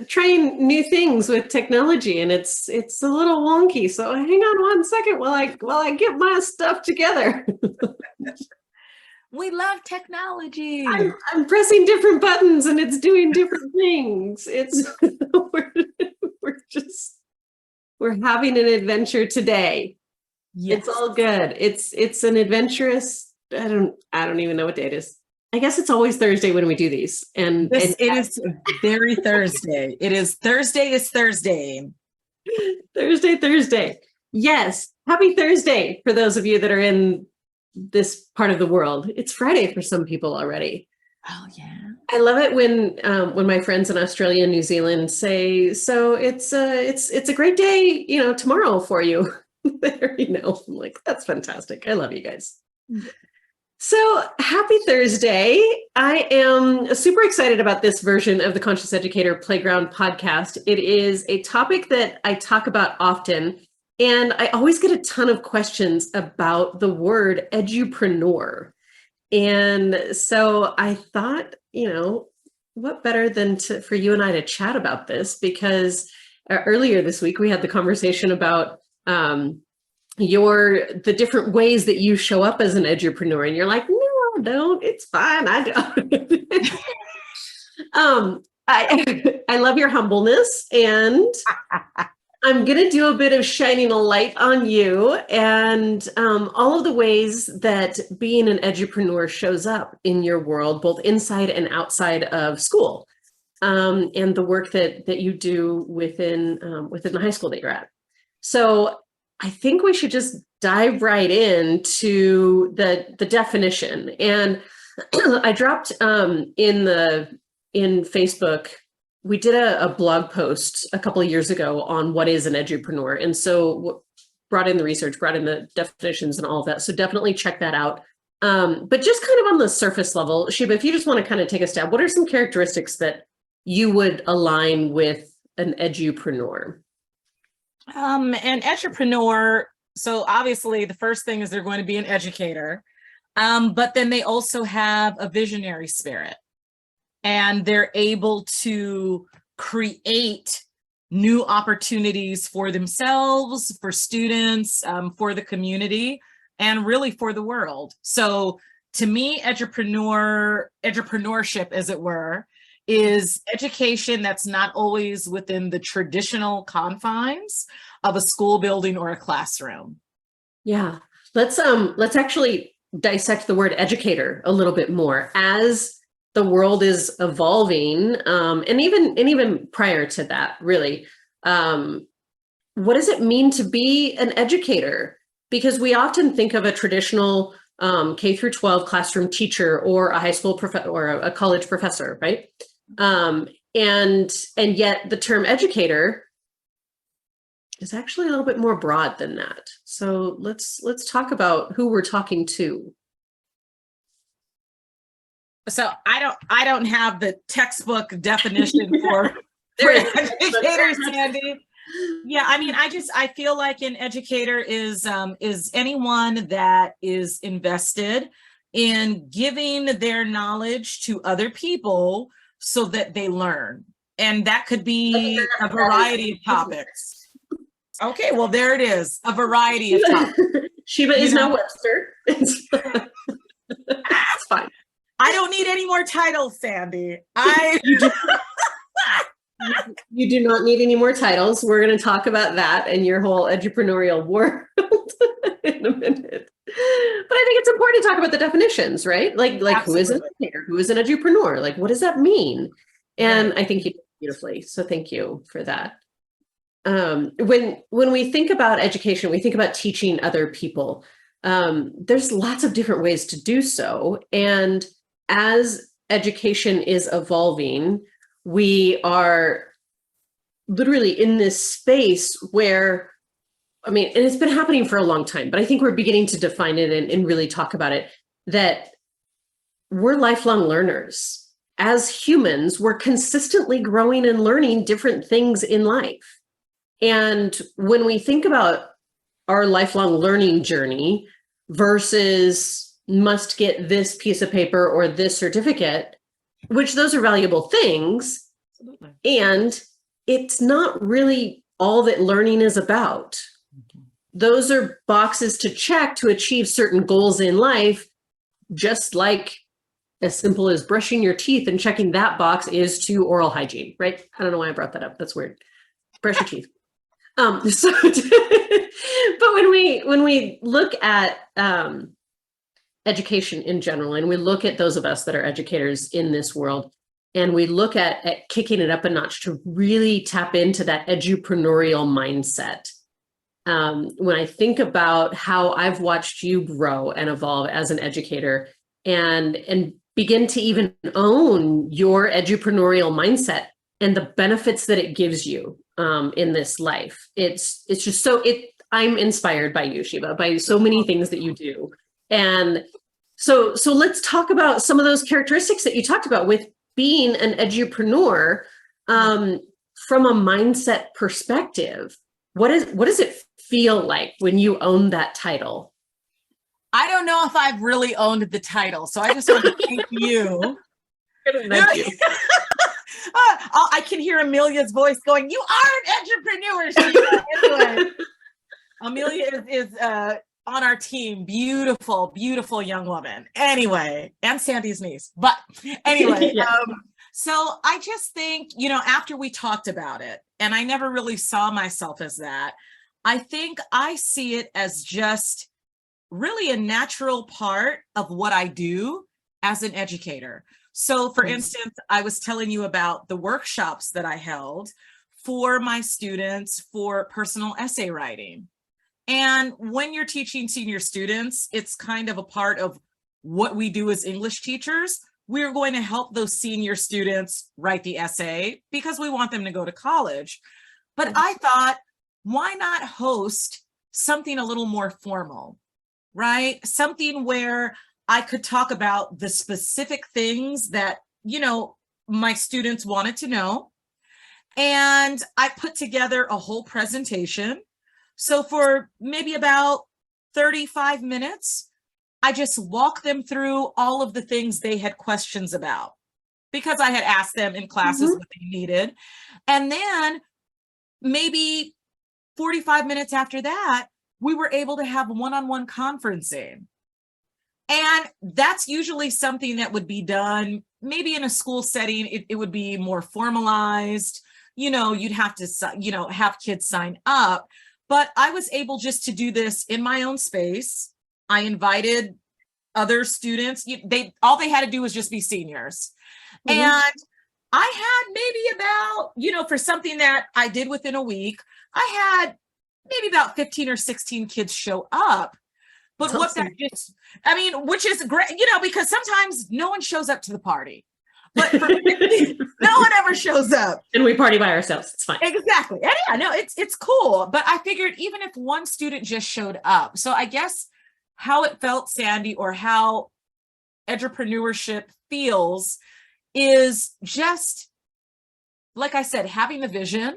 trying new things with technology, and it's a little wonky. So hang on one second while I get my stuff together. We love technology. I'm pressing different buttons and it's doing different things. It's we're having an adventure today. Yes. It's all good. It's an adventurous. I don't even know what day it is. I guess it's always Thursday when we do these. It is very Thursday. It is Thursday is Thursday. Thursday. Yes. Happy Thursday for those of you that are in this part of the world. It's Friday for some people already. Oh yeah. I love it when my friends in Australia and New Zealand say, so it's a great day, tomorrow for you. There, I'm like, that's fantastic. I love you guys. So happy Thursday. I am super excited about this version of the Conscious Educator Playground podcast. It is a topic that I talk about often, and I always get a ton of questions about the word edupreneur. And so I thought, what better than for you and I to chat about this, because earlier this week we had the conversation about the different ways that you show up as an edupreneur, and you're like, no, I don't. It's fine. I don't. I love your humbleness, and I'm going to do a bit of shining a light on you and all of the ways that being an edupreneur shows up in your world, both inside and outside of school, and the work that you do within the high school that you're at. So I think we should just dive right into the definition. And I dropped in Facebook, we did a blog post a couple of years ago on what is an edupreneur. And so brought in the research, brought in the definitions and all of that. So definitely check that out. But just kind of on the surface level, Shiba, if you just want to kind of take a stab, what are some characteristics that you would align with an edupreneur? An edupreneur, so obviously the first thing is they're going to be an educator, but then they also have a visionary spirit, and they're able to create new opportunities for themselves, for students, for the community, and really for the world. So to me, edupreneurship, as it were, is education that's not always within the traditional confines of a school building or a classroom. Yeah, let's actually dissect the word educator a little bit more. As the world is evolving, and even prior to that, really, what does it mean to be an educator? Because we often think of a traditional K through 12 classroom teacher or a high school or a college professor, right? And yet the term educator is actually a little bit more broad than that. So let's talk about who we're talking to. So I don't have the textbook definition for educators, Sandy. Yeah, I mean, I feel like an educator is anyone that is invested in giving their knowledge to other people so that they learn. And that could be a variety of topics. Okay, well, there it is, a variety of topics. Shiba is now Webster. It's fine. I don't need any more titles, Sandy. You do not need any more titles. We're going to talk about that and your whole edupreneurial world in a minute. But I think it's important to talk about the definitions, right? Like who is an educator? Who is an edupreneur? Like, what does that mean? And right. I think you did beautifully. So thank you for that. When we think about education, we think about teaching other people. There's lots of different ways to do so. And as education is evolving, we are literally in this space where, and it's been happening for a long time, but I think we're beginning to define it and really talk about it, that we're lifelong learners. As humans, we're consistently growing and learning different things in life. And when we think about our lifelong learning journey versus must get this piece of paper or this certificate, which those are valuable things, Absolutely. And it's not really all that learning is about. Those are boxes to check to achieve certain goals in life, just like as simple as brushing your teeth and checking that box is to oral hygiene, right? I don't know why I brought that up. That's weird. Brush your teeth. But when we look at education in general, and we look at those of us that are educators in this world, and we look at kicking it up a notch to really tap into that edupreneurial mindset. When I think about how I've watched you grow and evolve as an educator, and begin to even own your edupreneurial mindset and the benefits that it gives you in this life, it's just so I'm inspired by you, Shiva, by so many things that you do. And so let's talk about some of those characteristics that you talked about with being an edupreneur from a mindset perspective. What does it feel like when you own that title? I don't know if I've really owned the title, so I just want to thank you. Thank you. I can hear Amelia's voice going, "You are an entrepreneur." Anyway, Amelia is on our team. Beautiful, beautiful young woman. Anyway, and Sandy's niece. But anyway, Yeah. So I just think, after we talked about it, and I never really saw myself as that, I think I see it as just really a natural part of what I do as an educator. So for instance, I was telling you about the workshops that I held for my students for personal essay writing. And when you're teaching senior students, it's kind of a part of what we do as English teachers. We're going to help those senior students write the essay because we want them to go to college. But I thought, why not host something a little more formal, right? Something where I could talk about the specific things that, my students wanted to know. And I put together a whole presentation. So for maybe about 35 minutes, I just walk them through all of the things they had questions about because I had asked them in classes what they needed. And then maybe 45 minutes after that, we were able to have one-on-one conferencing. And that's usually something that would be done maybe in a school setting. It would be more formalized. You'd have to, have kids sign up. But I was able just to do this in my own space. I invited other students. All they had to do was just be seniors. And I had maybe about, for something that I did within a week, I had maybe about 15 or 16 kids show up. But That's awesome. Which is great, because sometimes no one shows up to the party. But for 50, no one ever shows up. And we party by ourselves. It's fine. Exactly. And yeah, no, it's cool. But I figured even if one student just showed up. So I guess how it felt, Sandy, or how entrepreneurship feels is just, like I said, having the vision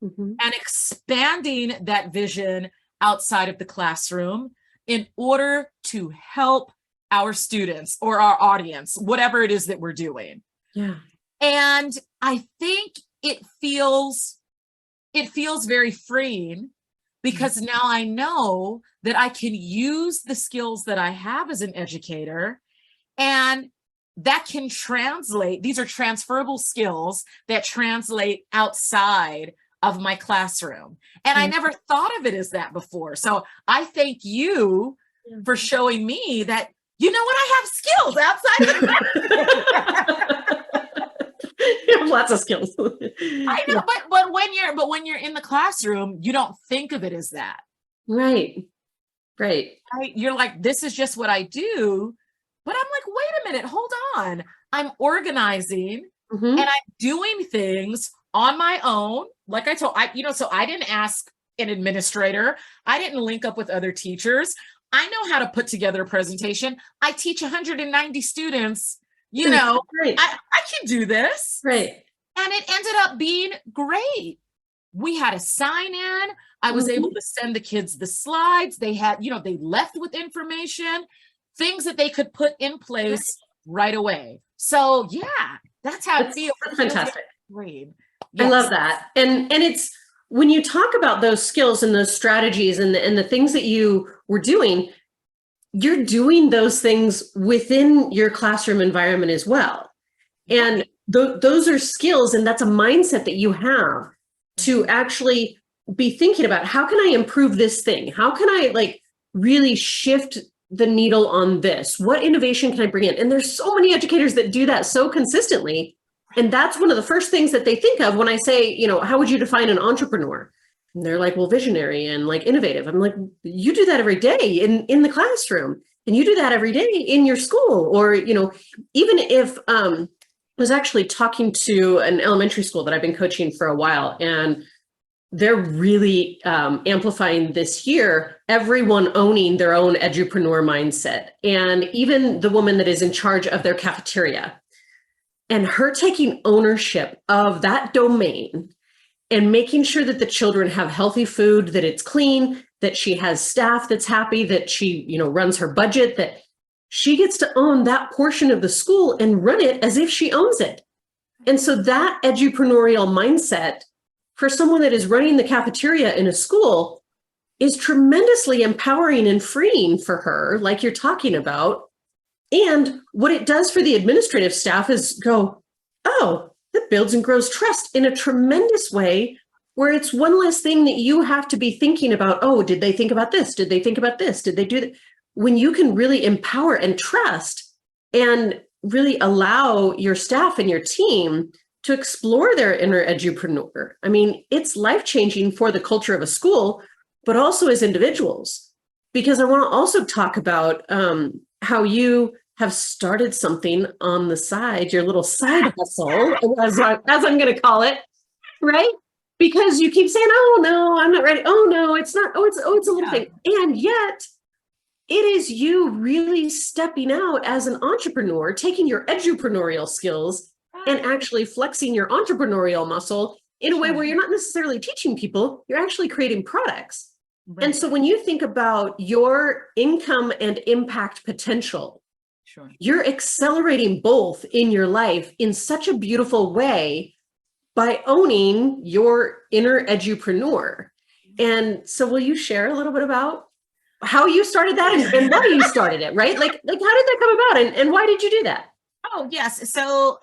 and expanding that vision outside of the classroom in order to help our students or our audience, whatever it is that we're doing. Yeah. And I think it feels very freeing because now I know that I can use the skills that I have as an educator, and that can translate. These are transferable skills that translate outside of my classroom. And I never thought of it as that before. So I thank you for showing me that, I have skills outside of the You have lots of skills. I know, but when you're in the classroom, you don't think of it as that. Right. You're like, this is just what I do. But I'm like, wait a minute, hold on. I'm organizing and I'm doing things on my own. Like I told, so I didn't ask an administrator. I didn't link up with other teachers. I know how to put together a presentation. I teach 190 students, Right. I can do this. Right. And it ended up being great. We had a sign in. I was able to send the kids the slides. They had, they left with information, things that they could put in place right away. So yeah, that's how it feels. That's fantastic. Great. I Yes. love that. And it's when you talk about those skills and those strategies and the things that you were doing, you're doing those things within your classroom environment as well. And those are skills, and that's a mindset that you have to actually be thinking about, how can I improve this thing? How can I like really shift the needle on this? What innovation can I bring in? And there's so many educators that do that so consistently. And that's one of the first things that they think of when I say, you know, how would you define an entrepreneur? And they're like, well, visionary and like innovative. I'm like, you do that every day in the classroom, and you do that every day in your school. Or, you know, even if I was actually talking to an elementary school that I've been coaching for a while, and they're really amplifying this year, everyone owning their own edupreneur mindset. And even the woman that is in charge of their cafeteria, and her taking ownership of that domain and making sure that the children have healthy food, that it's clean, that she has staff that's happy, that she, you know, runs her budget, that she gets to own that portion of the school and run it as if she owns it. And so that edupreneurial mindset for someone that is running the cafeteria in a school is tremendously empowering and freeing for her, like you're talking about. And what it does for the administrative staff is go, oh, that builds and grows trust in a tremendous way, where it's one less thing that you have to be thinking about. Oh, did they think about this? Did they think about this? Did they do that? When you can really empower and trust and really allow your staff and your team to explore their inner edupreneur. I mean, it's life-changing for the culture of a school, but also as individuals. Because I want to also talk about how you have started something on the side, your little side hustle, as I'm going to call it, right? Because you keep saying, oh, no, I'm not ready. Oh, no, it's not. It's a little thing. And yet it is you really stepping out as an entrepreneur, taking your edupreneurial skills and actually flexing your entrepreneurial muscle in a way where you're not necessarily teaching people, you're actually creating products. Right. And so when you think about your income and impact potential, you're accelerating both in your life in such a beautiful way by owning your inner edupreneur. And so will you share a little bit about how you started that and why you started it, right? Like how did that come about and why did you do that? Oh, yes. So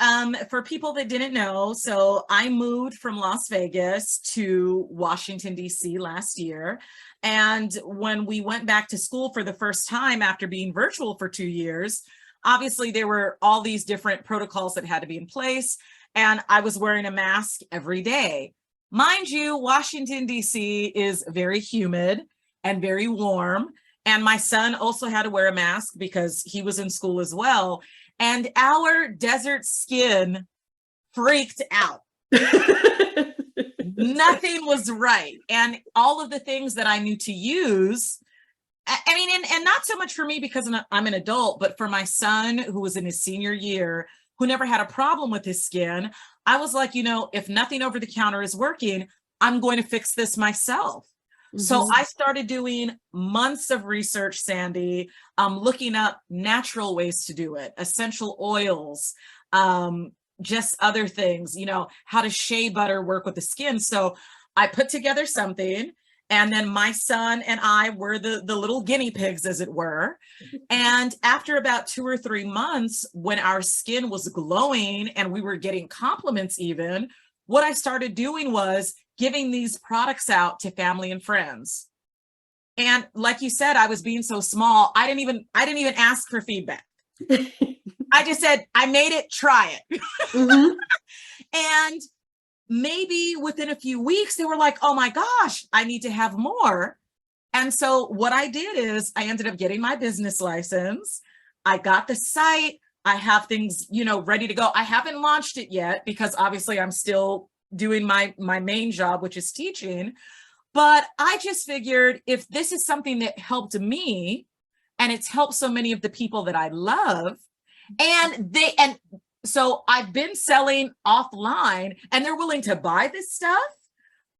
for people that didn't know, so I moved from Las Vegas to Washington, D.C. last year. And when we went back to school for the first time after being virtual for 2 years, obviously there were all these different protocols that had to be in place. And I was wearing a mask every day. Mind you, Washington, D.C. is very humid and very warm. And my son also had to wear a mask because he was in school as well. And our desert skin freaked out. Nothing was right. And all of the things that I knew to use, I mean, and not so much for me because I'm an adult, but for my son who was in his senior year, who never had a problem with his skin, I was like, you know, if nothing over the counter is working, I'm going to fix this myself. So I started doing months of research, Sandy, looking up natural ways to do it, essential oils, just other things, you know, how does shea butter work with the skin? So I put together something, and then my son and I were the little guinea pigs, as it were. And after about 2 or 3 months, when our skin was glowing and we were getting compliments even, what I started doing was giving these products out to family and friends. And like you said, I was being so small, I didn't even ask for feedback. I just said, I made it, try it. And maybe within a few weeks, they were like, oh my gosh, I need to have more. And so what I did is I ended up getting my business license. I got the site. I have things, you know, ready to go. I haven't launched it yet because obviously I'm still doing my main job, which is teaching. But I just figured if this is something that helped me and it's helped so many of the people that I love, and so I've been selling offline and they're willing to buy this stuff,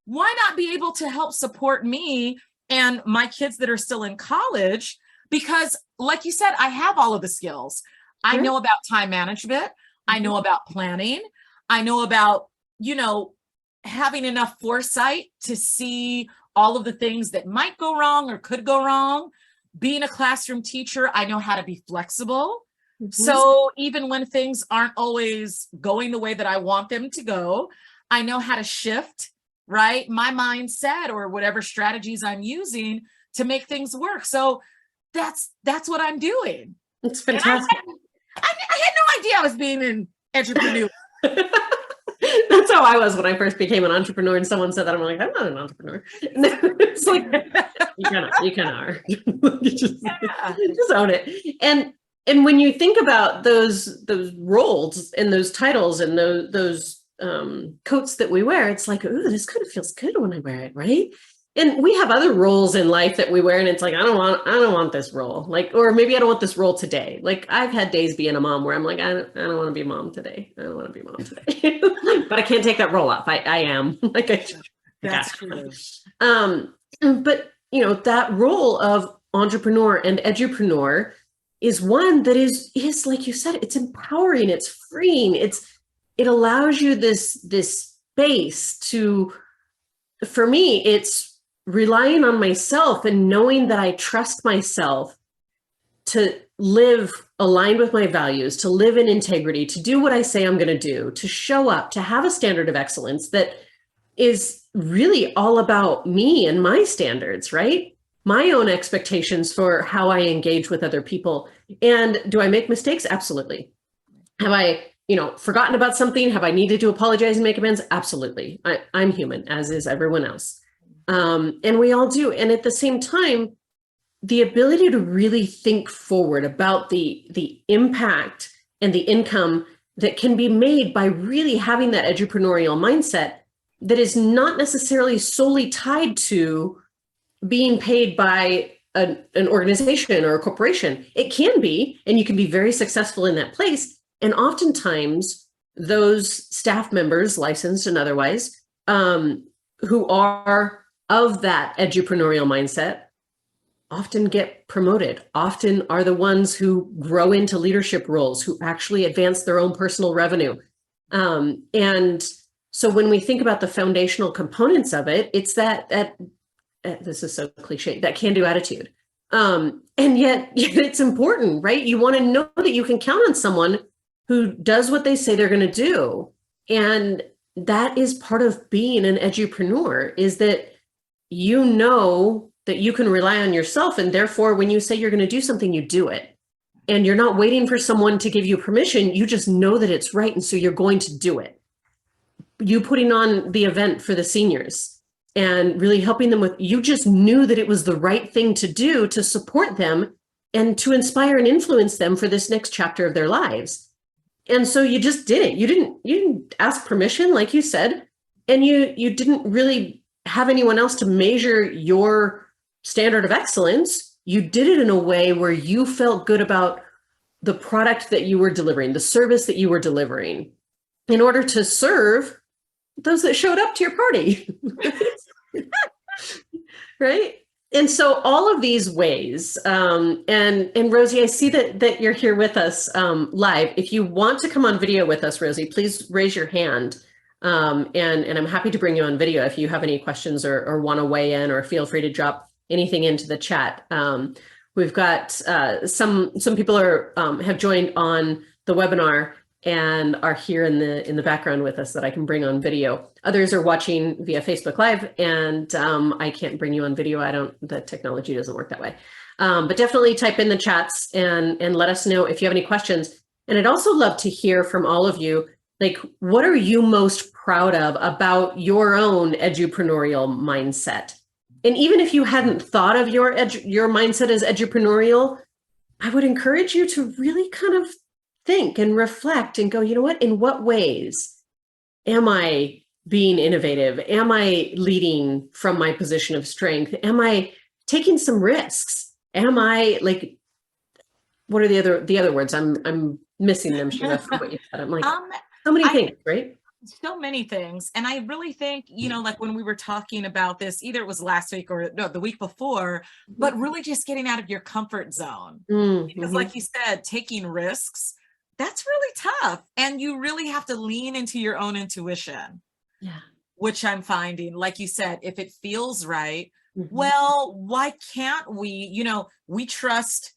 why not be able to help support me and my kids that are still in college? Because like you said, I have all of the skills. I know about time management. I know about planning. I know about having enough foresight to see all of the things that might go wrong or could go wrong. Being a classroom teacher, I know how to be flexible. So even when things aren't always going the way that I want them to go, I know how to shift, right, my mindset or whatever strategies I'm using to make things work. So that's what I'm doing. It's fantastic. I had no idea I was being an entrepreneur. That's how I was when I first became an entrepreneur, and someone said that. I'm like, I'm not an entrepreneur. It's like, you kind of are. just own it. And when you think about those roles and those titles and those coats that we wear, it's like, ooh, this kind of feels good when I wear it, right? And we have other roles in life that we wear, and it's like, I don't want this role, like, or maybe I don't want this role today. Like, I've had days being a mom where I'm like, I don't want to be mom today. I don't want to be mom today, but I can't take that role off. I am like, that's true. But that role of entrepreneur and edupreneur is one that is like you said, it's empowering, it's freeing, it allows you this space to, for me, it's relying on myself and knowing that I trust myself to live aligned with my values, to live in integrity, to do what I say I'm going to do, to show up, to have a standard of excellence that is really all about me and my standards, right? My own expectations for how I engage with other people. And do I make mistakes? Absolutely. Have I, forgotten about something? Have I needed to apologize and make amends? Absolutely. I'm human, as is everyone else. And we all do. And at the same time, the ability to really think forward about the impact and the income that can be made by really having that edupreneurial mindset that is not necessarily solely tied to being paid by an organization or a corporation. It can be, and you can be very successful in that place. And oftentimes those staff members, licensed and otherwise, who are of that edupreneurial mindset, often get promoted, often are the ones who grow into leadership roles, who actually advance their own personal revenue. And so when we think about the foundational components of it, it's that this is so cliche, that can-do attitude. And yet it's important, right? You want to know that you can count on someone who does what they say they're going to do. And that is part of being an edupreneur, is that that you can rely on yourself. And therefore, when you say you're going to do something, you do it. And you're not waiting for someone to give you permission. You just know that it's right. And so you're going to do it. You putting on the event for the seniors and really helping them you just knew that it was the right thing to do to support them and to inspire and influence them for this next chapter of their lives. And so you just did it. You didn't ask permission, like you said, and you didn't really have anyone else to measure your standard of excellence. You did it in a way where you felt good about the product that you were delivering, the service that you were delivering, in order to serve those that showed up to your party. Right? And so all of these ways, and Rosie, I see that you're here with us live. If you want to come on video with us, Rosie, please raise your hand. And I'm happy to bring you on video if you have any questions or want to weigh in, or feel free to drop anything into the chat. We've got some people have joined on the webinar and are here in the background with us that I can bring on video. Others are watching via Facebook Live, and I can't bring you on video. The technology doesn't work that way. But definitely type in the chats and let us know if you have any questions. And I'd also love to hear from all of you, like, what are you most proud of about your own edupreneurial mindset? And even if you hadn't thought of your mindset as edupreneurial, I would encourage you to really kind of think and reflect and go, you know what, in what ways am I being innovative? Am I leading from my position of strength? Am I taking some risks? Am I, like, what are the other words? I'm missing them, Sheila, from what you said. I'm like, so many things, right? So many things. And I really think, like when we were talking about this, either it was last week or no, the week before, but really just getting out of your comfort zone. Because like you said, taking risks, that's really tough. And you really have to lean into your own intuition. Yeah. which I'm finding, like you said, if it feels right, Mhm. well, why can't we, we trust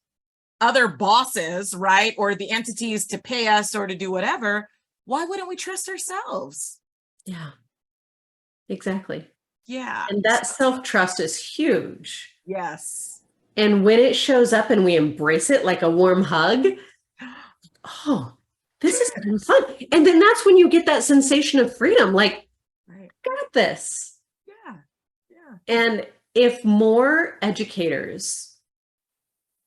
other bosses, right? Or the entities to pay us or to do whatever. Why wouldn't we trust ourselves? Yeah, exactly. Yeah. And that self-trust is huge. Yes. And when it shows up and we embrace it like a warm hug, oh, this is having fun. And then that's when you get that sensation of freedom, like, Right. got this. Yeah. Yeah. And if more educators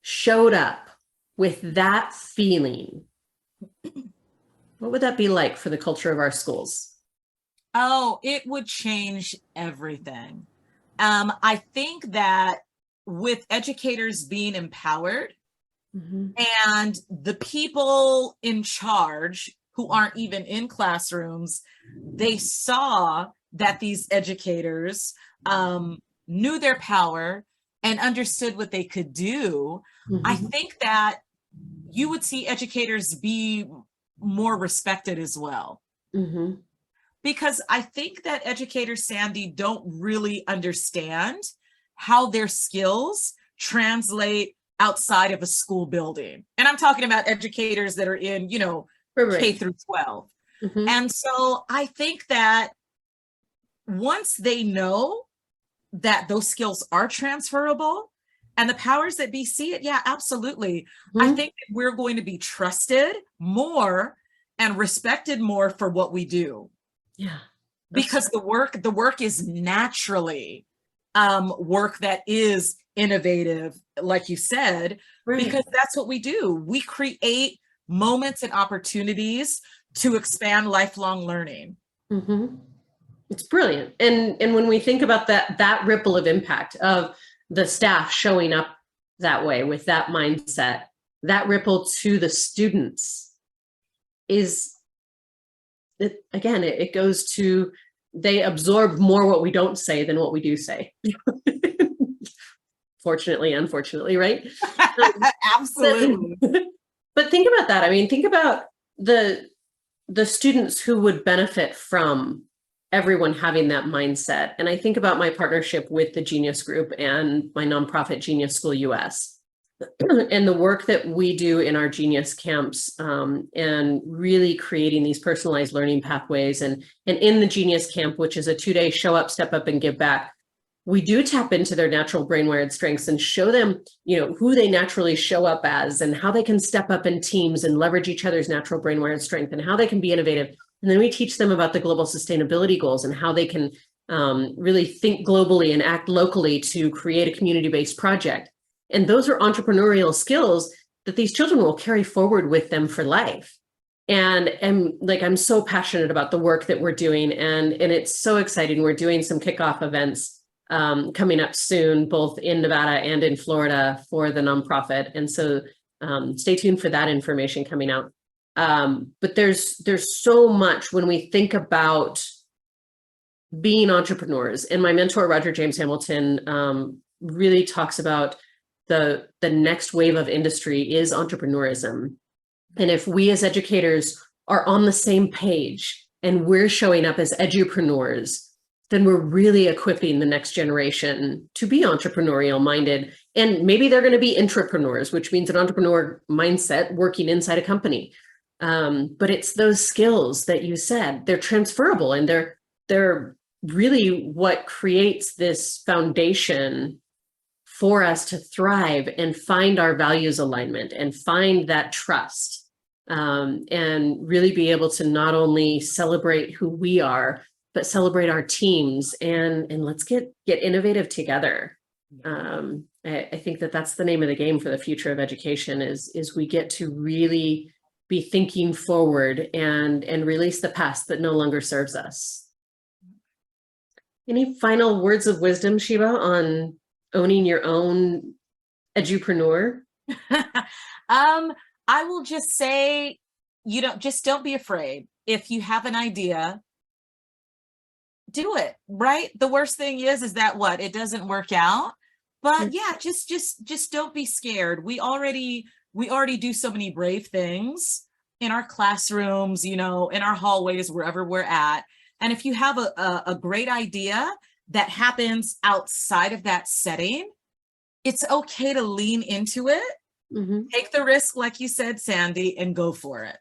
showed up with that feeling, what would that be like for the culture of our schools? Oh, it would change everything. I think that with educators being empowered Mhm. and the people in charge who aren't even in classrooms, they saw that these educators knew their power and understood what they could do. I Mhm. think that you would see educators be more respected as well. Mhm. Because I think that educators, Sandy, don't really understand how their skills translate outside of a school building. And I'm talking about educators that are in, K Right. through 12. Mhm. And so I think that once they know that those skills are transferable and the powers that be see it, yeah, absolutely. I Mhm. think that we're going to be trusted more and respected more for what we do, Yeah. because the work is naturally work that is innovative, like you said, Right. because that's what we do. We create moments and opportunities to expand lifelong learning. Mhm. It's brilliant. And when we think about that ripple of impact of the staff showing up that way with that mindset, that ripple to the students is it, again, it goes to they absorb more what we don't say than what we do say. Fortunately, unfortunately, right? But, Absolutely. but think about that. I mean, think about the the students who would benefit from everyone having that mindset. And I think about my partnership with the Genius Group and my nonprofit Genius School US and the work that we do in our Genius camps, and really creating these personalized learning pathways. And in the Genius Camp, which is a 2-day show up, step up, and give back, we do tap into their natural brain wired strengths and show them, who they naturally show up as and how they can step up in teams and leverage each other's natural brain wired strength and how they can be innovative. And then we teach them about the global sustainability goals and how they can really think globally and act locally to create a community-based project. And those are entrepreneurial skills that these children will carry forward with them for life. And like, I'm so passionate about the work that we're doing, and it's so exciting. We're doing some kickoff events coming up soon, both in Nevada and in Florida for the nonprofit. And so stay tuned for that information coming out. But there's so much when we think about being entrepreneurs. And my mentor, Roger James Hamilton, really talks about the next wave of industry is entrepreneurism. And if we as educators are on the same page and we're showing up as edupreneurs, then we're really equipping the next generation to be entrepreneurial minded. And maybe they're going to be intrapreneurs, which means an entrepreneur mindset working inside a company. But it's those skills that you said, they're transferable, and they're really what creates this foundation for us to thrive and find our values alignment and find that trust, and really be able to not only celebrate who we are, but celebrate our teams, and let's get innovative together. I think that that's the name of the game for the future of education is we get to really be thinking forward and release the past that no longer serves us. Any final words of wisdom, Shiva, on owning your own edupreneur? I will just say, don't be afraid. If you have an idea, do it, right? The worst thing is that it doesn't work out. But yeah, just don't be scared. We already do so many brave things in our classrooms, in our hallways, wherever we're at. And if you have a great idea that happens outside of that setting, it's okay to lean into it. Take the risk, like you said, Sandy, and go for it.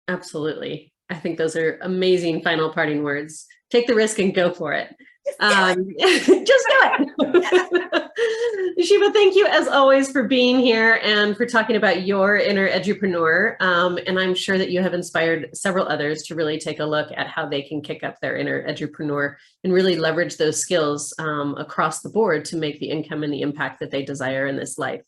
Absolutely. I think those are amazing final parting words. Take the risk and go for it. Just do it. Shiva, thank you as always for being here and for talking about your inner edupreneur. And I'm sure that you have inspired several others to really take a look at how they can kick up their inner edupreneur and really leverage those skills across the board to make the income and the impact that they desire in this life.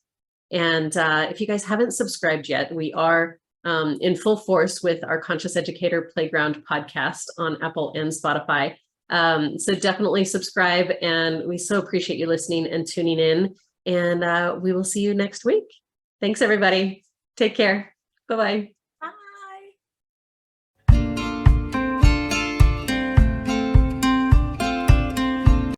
And if you guys haven't subscribed yet, we are in full force with our Conscious Educator Playground podcast on Apple and Spotify. So definitely subscribe, and we so appreciate you listening and tuning in, and we will see you next week. Thanks, everybody. Take care. Bye-bye.